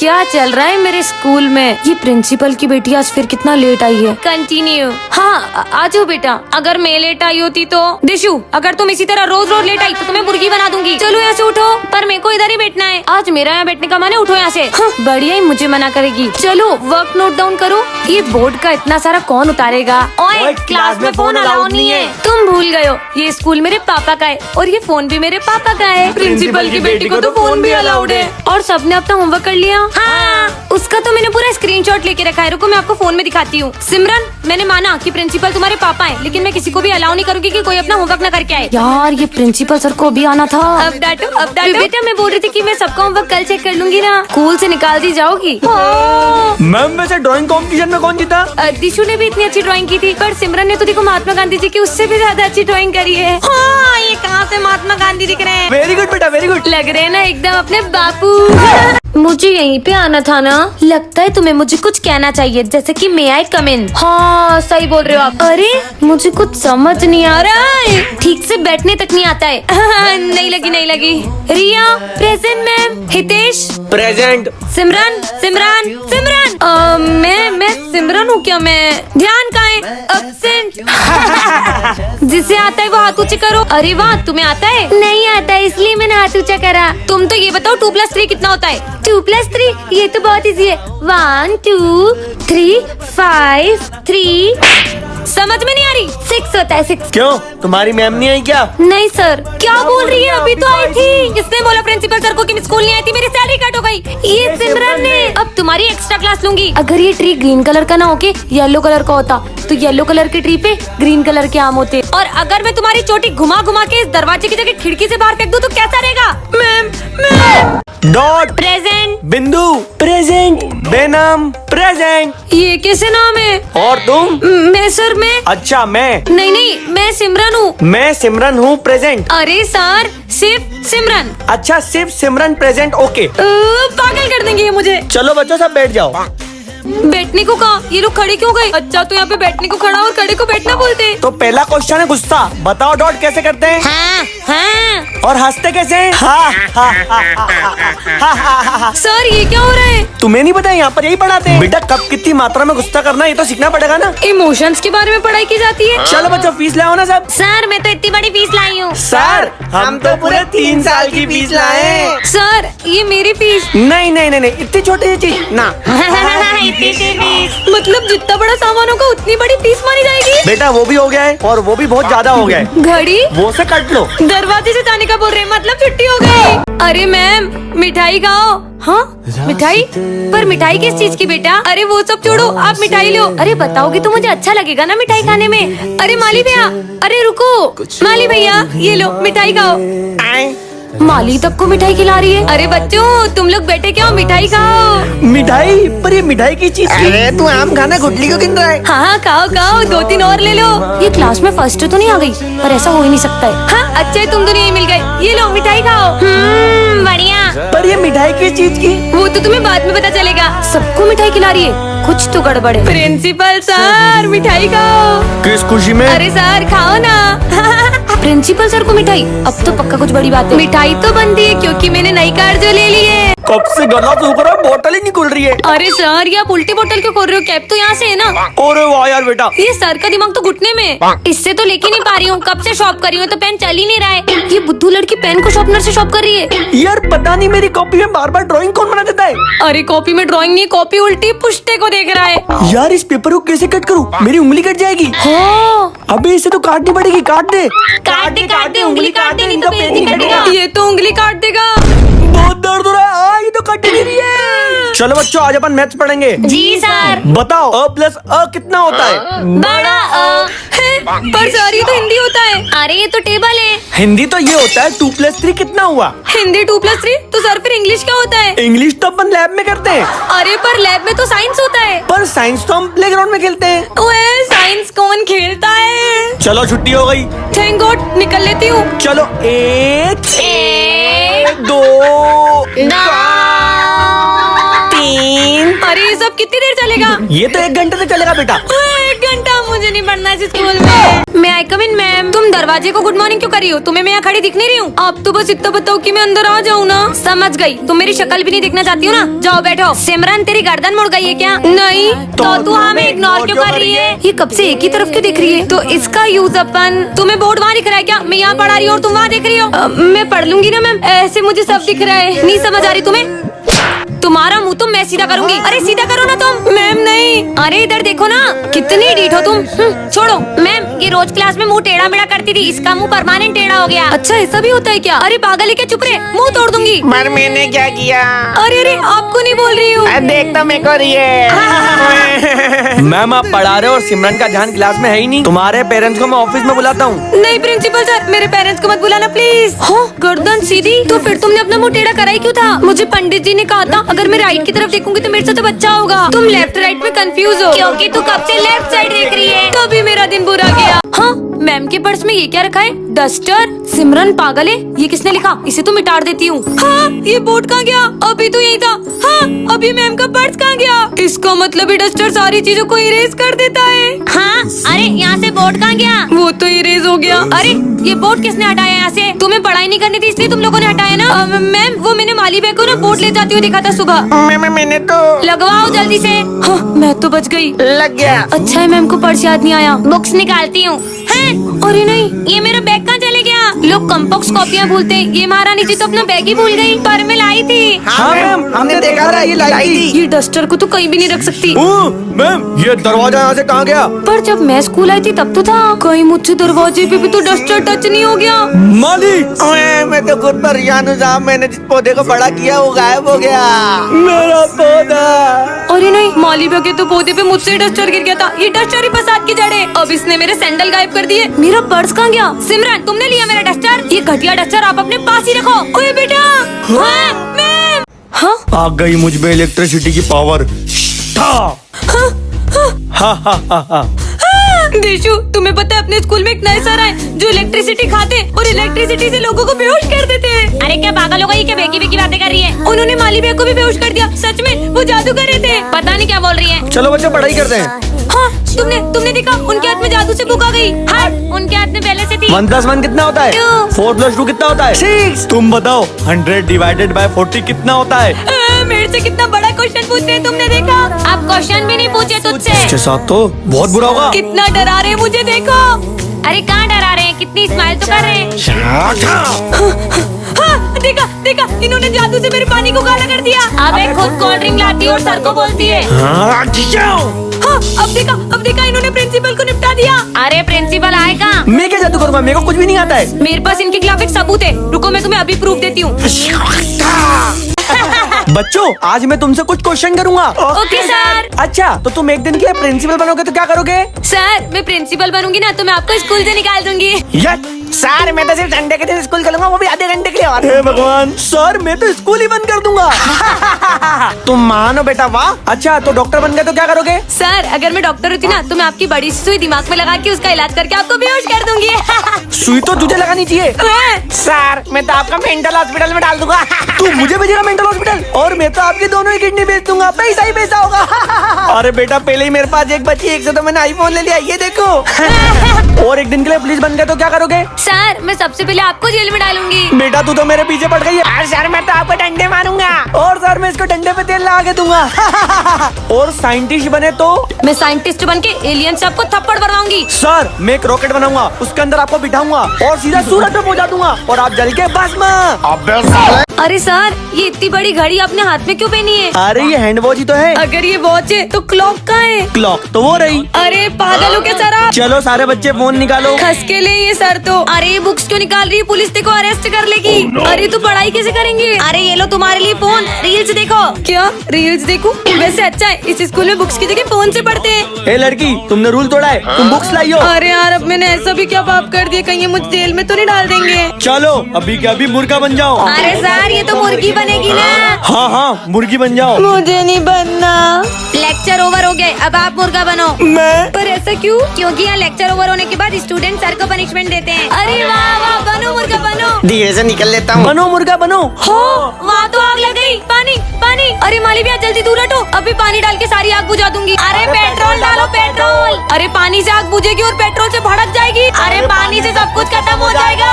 क्या चल रहा है मेरे स्कूल में? ये प्रिंसिपल की बेटी आज फिर कितना लेट आई है। कंटिन्यू। हाँ आ जाओ बेटा। अगर मैं लेट आई होती तो दिशु, अगर तुम इसी तरह रोज रोज लेट आई तो तुम्हें मुर्गी बना दूंगी। चलो यहाँ से उठो। पर मेरे को इधर ही बैठना है। आज मेरा यहाँ बैठने का मन है, उठो यहाँ से। हाँ, बढ़िया ही मुझे मना करेगी। चलो वर्क नोट डाउन करो। ये बोर्ड का इतना सारा कौन उतारेगा? ओए क्लास में फोन अलाउड नहीं है। तुम भूल गए हो, ये स्कूल मेरे पापा का है और ये फोन भी मेरे पापा का है। प्रिंसिपल की बेटी को तो फोन भी अलाउड है। और सबने अपना होमवर्क कर लिया? हाँ, उसका तो मैंने पूरा स्क्रीनशॉट लेके रखा है। रुको मैं आपको फोन में दिखाती हूँ। सिमरन, मैंने माना कि प्रिंसिपल तुम्हारे पापा है, लेकिन मैं किसी को भी अलाउ नहीं करूँगी कि कोई अपना होमवर्क न करके आए। यार ये प्रिंसिपल सर को भी आना था। अब डांटो, अब डांटो। बेटा मैं बोल रही थी कि मैं सबका होमवर्क कल चेक कर लूंगी ना। स्कूल से निकाल दी जाओगी। मैम वैसे ड्राइंग कंपटीशन में कौन जीता? दिशु ने भी इतनी अच्छी ड्राइंग की थी, पर सिमरन ने तो देखो महात्मा गांधी जी की उससे भी ज्यादा अच्छी ड्राइंग करी है। हाँ, ये कहाँ से महात्मा गांधी दिख रहे हैं? वेरी गुड बेटा, वेरी गुड। लग रहे हैं ना एकदम अपने बापू। मुझे यहीं पे आना था ना। लगता है तुम्हें मुझे कुछ कहना चाहिए, जैसे कि मे आई कम इन। हाँ सही बोल रहे हो आप। अरे मुझे कुछ समझ नहीं आ रहा है, ठीक से बैठने तक नहीं आता है। नहीं लगी, नहीं लगी। रिया प्रेजेंट मैम। हितेश प्रेजेंट। सिमरन, सिमरन, सिमरन। मैं सिमरन हूँ क्या? मैं ध्यान कहाँ है? एब्सेंट। जिसे आता है वो हाथ ऊंचे करो। अरे वाह, तुम्हें आता है? नहीं आता है, इसलिए मैंने हाथ ऊंचा करा। तुम तो ये बताओ 2+3 कितना होता है? 2+3 ये तो बहुत इजी है। 1 2 3 5 3। समझ में नहीं आ रही। 6 होता है, 6। क्यों, तुम्हारी मैम नहीं आई क्या? नहीं सर। क्या बोल रही है? अभी तो आई थी। इसने बोला प्रिंसिपल सर को कि मैं स्कूल नहीं आई थी, मेरी सैलरी कट हो गई। ये सिमरन ने। अब तुम्हारी एक्स्ट्रा क्लास लूंगी। अगर ये ट्री ग्रीन कलर का ना होके येलो कलर का होता तो येलो कलर के ट्री पे ग्रीन कलर के आम होते। और अगर मैं तुम्हारी चोटी घुमा घुमा के इस दरवाजे की जगह खिड़की से बाहर फेंक दूं तो कैसा रहेगा? मैम। Dot present. बिंदु प्रेजेंट। बेनाम प्रेजेंट। ये कैसे नाम है? और तुम? मैं सर, मैं। अच्छा मैं। नहीं नहीं, मैं सिमरन हूँ। मैं सिमरन हूँ प्रेजेंट। अरे सर, सिर्फ सिमरन। अच्छा सिर्फ सिमरन प्रेजेंट, ओके। पागल कर देंगे ये मुझे। चलो बच्चों सब बैठ जाओ। बैठने को कहा? ये लोग खड़े क्यों गए? अच्छा तो यहाँ पे बैठने को खड़ा और खड़े को बैठना बोलते हैं। तो पहला क्वेश्चन है गुस्सा। बताओ डॉट कैसे करते हैं? हाँ, हाँ। और हंसते कैसे हैं? सर ये क्या हो रहा है? तुम्हें नहीं पता, यहाँ पर यही पढ़ाते हैं। बेटा कब कितनी मात्रा में गुस्सा करना ये तो सीखना पड़ेगा ना। इमोशंस के बारे में पढ़ाई की जाती है। चलो बच्चों फीस लाओ ना सब। सर मैं तो इतनी बड़ी फीस लाई हूँ। सर हम तो पूरे 3 साल की फीस लाए। सर ये मेरी फीस। नहीं नहीं नहीं नहीं, इतनी छोटी सी चीज ना। इतनी सी फीस मतलब जितना बड़ा सामान होगा उतनी बड़ी फीस मानी जाएगी? बेटा वो भी हो गया है और वो भी बहुत ज्यादा हो गया है। घड़ी वो से कट लो। दरवाजे से जाने का बोल रहे हैं, मतलब छुट्टी हो गई। अरे मैम मिठाई खाओ। हाँ मिठाई? पर मिठाई किस चीज की बेटा? अरे वो सब छोड़ो, आप मिठाई लो। अरे बताओगे तो मुझे अच्छा लगेगा ना मिठाई खाने में। अरे माली भैया, अरे रुको। माली भैया ये लो मिठाई खाओ। माली तक को मिठाई खिला रही है। अरे बच्चों तुम लोग बैठे क्या हो? मिठाई खाओ। मिठाई? पर ये मिठाई की चीज। अरे तू आम खाना गुटली क्यों गिन रहा है? हाँ खाओ खाओ, 2-3 और ले लो। ये क्लास में फर्स्ट तो नहीं आ गई, पर ऐसा हो ही नहीं सकता है। हाँ अच्छा है तुम दोनों यही मिल गए। ये लो मिठाई खाओ। बढ़िया। पर ये मिठाई किस चीज की? वो तो तुम्हें बाद में पता चलेगा। सबको मिठाई खिला रही है, कुछ तो गड़बड़ है। प्रिंसिपल सर मिठाई खाओ। किस खुशी में? अरे सर खाओ ना। प्रिंसिपल सर को मिठाई? अब तो पक्का कुछ बड़ी बात है। मिठाई तो बनती है क्योंकि मैंने नई कार जो ले ली है। कब से गला सूख रहा है, बोतल ही नहीं खुल रही है। अरे सर ये आप उल्टी बोतल क्यों खोल रहे हो? कैप तो यहाँ से है ना। अरे वाह यार बेटा, ये सर का दिमाग तो घुटने में। इससे तो लेके नहीं पा रही हूँ, कब से शॉप कर रही हूँ तो पेन चल ही नहीं रहा है। ये बुद्धू लड़की पेन को शॉर्पनर से शॉप कर रही है। यार पता नहीं मेरी कॉपी में बार बार ड्राइंग कौन बना देता है? अरे कॉपी में ड्राइंग नहीं, कॉपी उल्टी पुश्ते को देख रहा है। यार इस पेपर को कैसे कट करूँ? मेरी उंगली कट जाएगी। अबे इसे तो काटनी पड़ेगी। काट दे उंगली काट दे, नहीं तो पेज ही कटेगा। ये तो उंगली काट देगा। बहुत दर्द हो रहा है। ये तो कट नहीं रही है। चलो बच्चों आज अपन मैथ्स पढ़ेंगे। जी सर। बताओ a+a कितना होता है? बड़ा अ है। पर सर ये तो हिंदी होता है। अरे ये तो टेबल है। हिंदी तो ये होता है। 2+3 कितना हुआ? हिंदी 2+3 तो सर फिर इंग्लिश क्या होता है? इंग्लिश तो अपन लैब में करते हैं। अरे पर लैब में तो साइंस होता है। पर साइंस तो हम प्लेग्राउंड में खेलते हैं। ओए साइंस कौन खेलता है? चलो छुट्टी हो गई। थैंक गॉड, निकल लेती हूँ। चलो 1 2 3। अरे ये सब कितनी देर चलेगा? ये तो 1 घंटे से चलेगा बेटा। 1 घंटा मुझे नहीं पढ़ना है स्कूल में। मैं आई कम इन मैम? तुम दरवाजे को गुड मॉर्निंग क्यों कर रही हो? तुम्हें मैं यहाँ खड़ी दिख नहीं रही हूँ? अब तो बस इतना बताओ कि मैं अंदर आ जाऊँ ना। समझ गई, तुम मेरी शक्ल भी नहीं देखना चाहती हो ना? जाओ बैठो। सिमरन तेरी गर्दन मुड़ गई है क्या? नहीं तो तू हमें इग्नोर क्यों कर रही है? ये कब से एक ही तरफ क्यों देख रही है? तो इसका यूज अपन तुम्हें बोर्ड वहाँ दिख रहा है क्या? मैं यहाँ पढ़ा रही हूँ और तुम वहाँ देख रही हो? मैं पढ़ लूंगी ना मैम, ऐसे मुझे सब दिख रहा है। नहीं समझ आ रही तुम्हें? तुम्हारा मुंह तो मैं सीधा करूंगी। अरे सीधा करो ना तुम। मैम नहीं। अरे इधर देखो ना, कितनी ढीठ हो तुम। छोड़ो मैम, ये रोज क्लास में मुंह टेढ़ा मेढ़ा करती थी, इसका मुंह परमानेंट टेढ़ा हो गया। अच्छा ऐसा भी होता है क्या? अरे पागल है क्या? चुप रहे, मुंह तोड़ दूंगी। पर मैंने क्या किया? अरे अरे आपको नहीं बोल रही हूँ। देख तो मेरे को रही है। मैम आप पढ़ा रहे हो और सिमरन का ध्यान क्लास में है ही नहीं। तुम्हारे पेरेंट्स को मैं ऑफिस में बुलाता हूँ। नहीं प्रिंसिपल सर, मेरे पेरेंट्स को मत बुलाना प्लीज। हाँ गर्दन सीधी? तो फिर तुमने अपना मुंह टेढ़ा करा ही क्यों था? मुझे पंडित जी ने कहा था अगर मैं राइट की तरफ देखूंगी तो मेरे से तो बच्चा होगा। तुम लेफ्ट राइट में कंफ्यूज हो क्योंकि तू कब से लेफ्ट साइड देख रही है। तभी मेरा दिन बुरा गया। हाँ मैम के पर्स में ये क्या रखा है? डस्टर। सिमरन पागल है, ये किसने लिखा? इसे तो मिटा देती हूँ। हाँ ये बोर्ड कहाँ गया? अभी तो यही था। हाँ अभी मैम का पर्स कहाँ गया? इसका मतलब ये डस्टर सारी चीजों को इरेज कर देता है। हाँ अरे यहाँ से बोर्ड कहाँ गया? वो तो इरेज हो गया। अरे ये बोर्ड किसने हटाया यहाँ से? तुम्हें पढ़ाई नहीं करनी थी इसलिए तुम लोगों ने हटाया ना? मैम वो मैंने माली बैग को ना बोर्ड ले जाती हुई देखा था सुबह। मैंने तो लगवाओ जल्दी से। हाँ मैं तो बच गई। लग गया। अच्छा है मैम को पर्स याद नहीं आया। बुक्स निकालती हूँ। अरे नहीं, ये मेरा बैग कहाँ चले गया? लोग कम्पॉक्स कॉपियाँ भूलते हैं, ये महारानी जी तो अपना बैग ही भूल गई। पर मैं लाई थी। हाँ मैम हमने देखा था, ये लाई थी। ये डस्टर को तो कहीं भी नहीं रख सकती। मैम ये दरवाजा यहाँ से कहाँ गया? पर जब मैं स्कूल आई थी तब तो था। कहीं मुझसे दरवाजे पे भी तो डस्टर टच नहीं हो गया। मालिक मैं तो खुद परेशान हूँ साहब, मैंने जिस पौधे को बड़ा किया वो गायब हो गया। मेरा पौधा। अरे नहीं, माली के तो पौधे पे मुझसे डस्टर गिर गया था। ये डस्टर ही फसाद की जड़ है। अब इसने मेरे सैंडल गायब कर दिए। मेरा पर्स कहाँ गया? सिमरन तुमने लिया मेरा डस्टर? ये घटिया डस्टर आप अपने पास ही रखो। ओए बेटा। हाँ मैम। हाँ आ गई मुझ में इलेक्ट्रिसिटी की पावर। देशु तुम्हें पता है अपने स्कूल में एक नए सर है जो इलेक्ट्रिसिटी खाते और इलेक्ट्रिसिटी से लोगों को बेहोश कर देते हैं। अरे क्या पागल हो गई? क्या बेकी बेकी बातें कर रही है? उन्होंने माली बैग को भी बेहोश कर दिया। सच में वो जादू कर रहे थे। पता नहीं क्या बोल रही है। चलो बच्चों पढ़ाई करते हैं। हाँ तुमने देखा? उनके हाथ में जादू से बुक आ गई। हाँ उनके हाथ में पहले से थी। 1 + 1 कितना होता है? 2। 4 + 2 कितना होता है? 6। तुम बताओ 100 डिवाइडेड बाय 40 कितना होता है? मेरे से कितना बड़ा क्वेश्चन पूछ रहे हैं, तुमने देखा? आप क्वेश्चन भी नहीं पूछे तुझसे। इसके साथ तो बहुत बुरा होगा। कितना डरा रहे हैं मुझे, देखो। अरे कहाँ डरा रहे हैं? कितनी स्माइल तो कर रहे हैं। हाँ, देखा इन्होंने जादू से मेरे पानी को काला कर दिया। अब एक खुद कोल्ड ड्रिंक लाती है और सर को बोलती है। हाँ, अब देखा इन्होंने प्रिंसिपल को निपटा दिया। अरे प्रिंसिपल आए कहाँ? मैं क्या जादू करूँगा? मेरे को कुछ भी नहीं आता है। मेरे पास इनके खिलाफ एक सबूत है। रुको मैं तुम्हें अभी प्रूफ देती हूँ। बच्चों आज मैं तुमसे कुछ क्वेश्चन करूंगा। Okay sir. अच्छा तो तुम एक दिन के लिए प्रिंसिपल बनोगे तो क्या करोगे? सर मैं प्रिंसिपल बनूंगी ना तो मैं आपको स्कूल से निकाल दूंगी। सर मैं तो सिर्फ संडे के दिन स्कूल चलूंगा, वो भी आधे घंटे के लिए। और हे भगवान सर मैं तो स्कूल ही बंद कर दूंगा। तुम मानो बेटा वाह। अच्छा तो डॉक्टर बन गए तो क्या करोगे? सर अगर मैं डॉक्टर होती ना तो मैं आपकी बड़ी सी सुई दिमाग में लगा के उसका इलाज करके आपको बेहोश कर दूंगी। सुई तो तुझे लगानी चाहिए। सर मैं तो आपका मेंटल हॉस्पिटल में डाल दूंगा। तू मुझे भेजेगा मेंटल हॉस्पिटल और मैं तो आपकी दोनों ही किडनी बेच दूंगा। पैसा ही पैसा होगा। अरे बेटा पहले ही मेरे पास एक बची, एक से तो मैंने आईफोन ले लिया, ये देखो। और एक दिन के लिए पुलिस बन गए तो क्या करोगे? सर मैं सबसे पहले आपको जेल में डालूंगी। बेटा तू तो मेरे पीछे पड़ गई है। और सर मैं तो आपको डंडे मारूंगा। और सर मैं इसको डंडे पे तेल लगा के दूंगा। और साइंटिस्ट बने तो? मैं साइंटिस्ट बन के एलियन से आपको थप्पड़ बनवाऊंगी। सर मैं एक रॉकेट बनाऊंगा, उसके अंदर आपको बिठाऊंगा और सीधा सूरज पे पहुंचा दूंगा और आप जल के भस्म। अरे सर ये इतनी बड़ी घड़ी अपने हाथ में क्यों पहनी है? अरे ये हैंड वॉच ही तो है। अगर ये वॉच है तो क्लॉक कहाँ है? क्लॉक तो वो रही। अरे पागल हो क्या सर आप? चलो सारे बच्चे फोन निकालो। खस के ले ये सर तो। अरे ये बुक्स क्यों निकाल रही है? पुलिस देखो अरेस्ट कर लेगी। अरे तो पढ़ाई कैसे करेंगे? अरे ये लो तुम्हारे लिए फोन, रील्स देखो। क्या रील्स देखूं? वैसे अच्छा है इस स्कूल में बुक्स की जगह फोन से पढ़ते हैं। ए लड़की तुमने रूल तोड़ा है, तुम बुक्स लाइयो। अरे यार अब मैंने ऐसा भी क्या पाप कर दिया, कहीं ये मुझे जेल में तो नहीं डाल देंगे? चलो अभी के अभी मुर्गा बन जाओ। अरे सर यार ये तो मुर्गी बनेगी ना। हाँ हाँ मुर्गी बन जाओ। मुझे नहीं बनना। लेक्चर ओवर हो गए, अब आप मुर्गा बनो। मैं पर ऐसा क्यों? क्योंकि यहाँ लेक्चर ओवर होने के बाद स्टूडेंट सर को पनिशमेंट देते हैं। अरे वाह वाह, बनो मुर्गा बनो। धीरे से निकल लेता हूँ। बनो मुर्गा बनो। हो वहाँ तो आग लग गई। पानी पानी। अरे माली भैया जल्दी दूर हटो, अभी पानी डाल के सारी आग बुझा दूंगी। अरे पेट्रोल डालो पेट्रोल। अरे पानी से आग बुझेगी और पेट्रोल से भड़क जाएगी। अरे पानी से सब कुछ खत्म हो जाएगा।